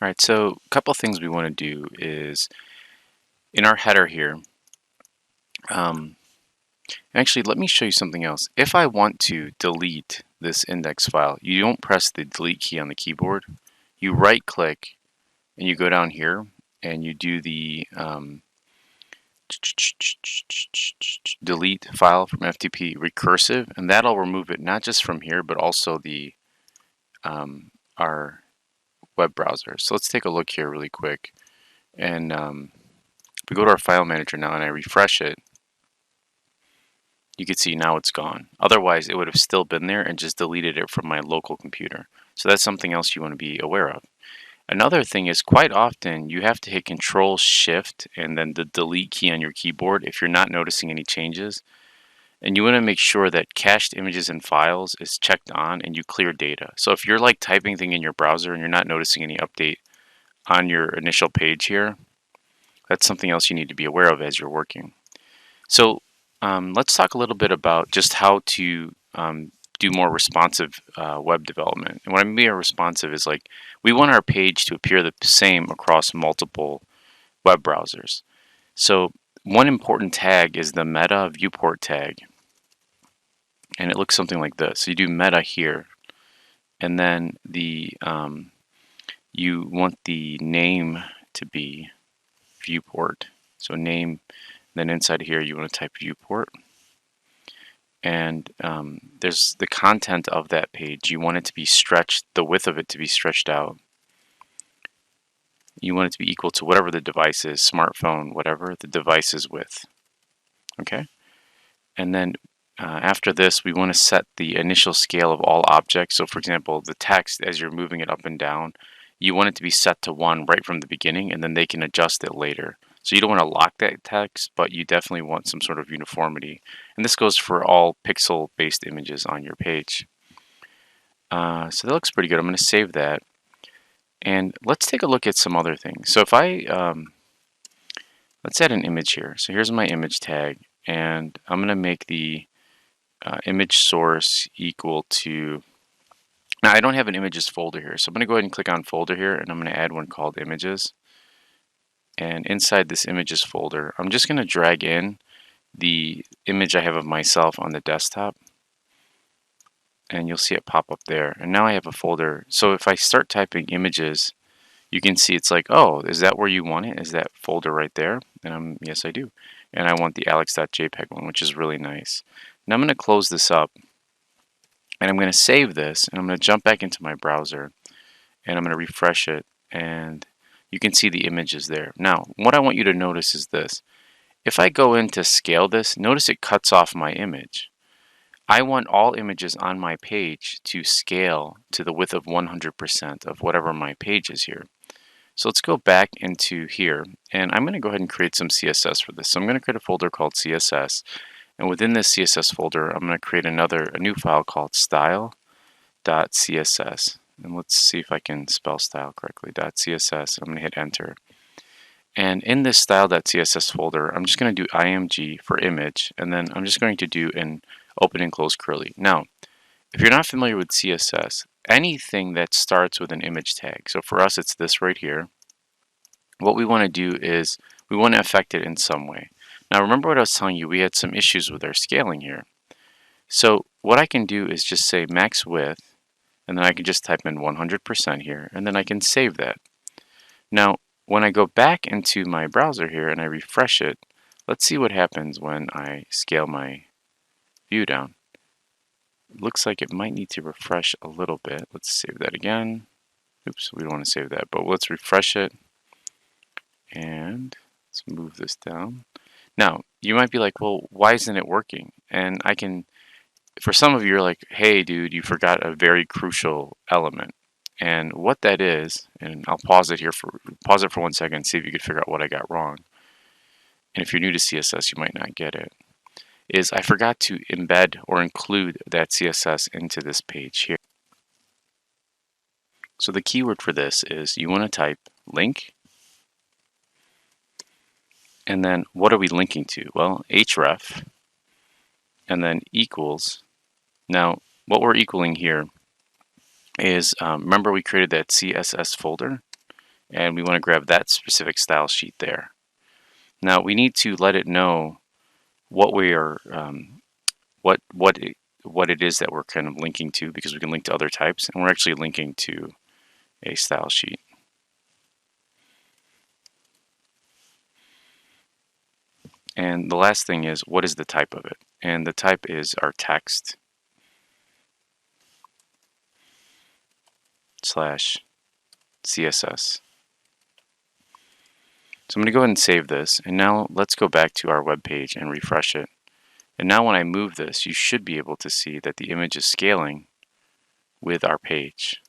All right, so a couple things we want to do is in our header here, um, actually let me show you something else. If I want to delete this index file, you don't press the delete key on the keyboard. You right click and you go down here and you do the delete file from FTP recursive, and that'll remove it not just from here but also the our web browser. So let's take a look here really quick. And if we go to our file manager now and I refresh it, you can see now it's gone. Otherwise, it would have still been there and just deleted it from my local computer. So that's something else you want to be aware of. Another thing is quite often you have to hit Control Shift and then the delete key on your keyboard if you're not noticing any changes. And you want to make sure that cached images and files is checked on and you clear data. So if you're like typing thing in your browser and you're not noticing any update on your initial page here, that's something else you need to be aware of as you're working. So let's talk a little bit about just how to do more responsive web development. And what I mean by responsive is like we want our page to appear the same across multiple web browsers. So one important tag is the meta viewport tag. And it looks something like this. So you do meta here. And then you want the name to be viewport. So name, then inside here you want to type viewport. And there's the content of that page. You want it to be stretched, the width of it to be stretched out. You want it to be equal to whatever the device is, smartphone, whatever the device is width. Okay? And then after this, we want to set the initial scale of all objects. So for example, the text, as you're moving it up and down, you want it to be set to 1 right from the beginning, and then they can adjust it later. So you don't want to lock that text, but you definitely want some sort of uniformity. And this goes for all pixel-based images on your page. So that looks pretty good. I'm going to save that. And let's take a look at some other things. So if let's add an image here. So here's my image tag, and I'm going to make the image source equal to, now I don't have an images folder here, so I'm going to go ahead and click on folder here, and I'm going to add one called images. And inside this images folder, I'm just going to drag in the image I have of myself on the desktop, and you'll see it pop up there. And now I have a folder. So if I start typing images, you can see it's like, oh, is that where you want it? Is that folder right there? And yes, I do. And I want the alex.jpg one, which is really nice. Now I'm going to close this up, and I'm going to save this, and I'm going to jump back into my browser, and I'm going to refresh it, and you can see the images there. Now, what I want you to notice is this. If I go in to scale this, notice it cuts off my image. I want all images on my page to scale to the width of 100% of whatever my page is here. So let's go back into here, and I'm going to go ahead and create some CSS for this. So I'm going to create a folder called CSS, and within this CSS folder, I'm going to create a new file called style.css. And let's see if I can spell style correctly, .css. I'm going to hit enter. And in this style.css folder, I'm just going to do img for image, and then I'm just going to do an open and close curly. Now, if you're not familiar with CSS, anything that starts with an image tag, so for us it's this right here, what we want to do is we want to affect it in some way. Now remember what I was telling you, we had some issues with our scaling here. So what I can do is just say max width, and then I can just type in 100% here, and then I can save that. Now when I go back into my browser here and I refresh it, let's see what happens when I scale my view down. It looks like it might need to refresh a little bit. Let's save that again. Oops, we don't want to save that, but let's refresh it. And let's move this down. Now, you might be like, well, why isn't it working? And for some of you, you're like, hey, dude, you forgot a very crucial element. And what that is, and I'll pause it for 1 second and see if you can figure out what I got wrong. And if you're new to CSS, you might not get it. Is I forgot to embed or include that CSS into this page here. So the keyword for this is you want to type link, and then what are we linking to? Well, href, and then equals. Now, what we're equaling here is, remember we created that CSS folder? and we want to grab that specific style sheet there. Now we need to let it know what we are, what it is that we're kind of linking to, because we can link to other types, and we're actually linking to a style sheet. And the last thing is, what is the type of it? And the type is our text slash CSS. So I'm going to go ahead and save this, and now let's go back to our web page and refresh it. And now when I move this, you should be able to see that the image is scaling with our page.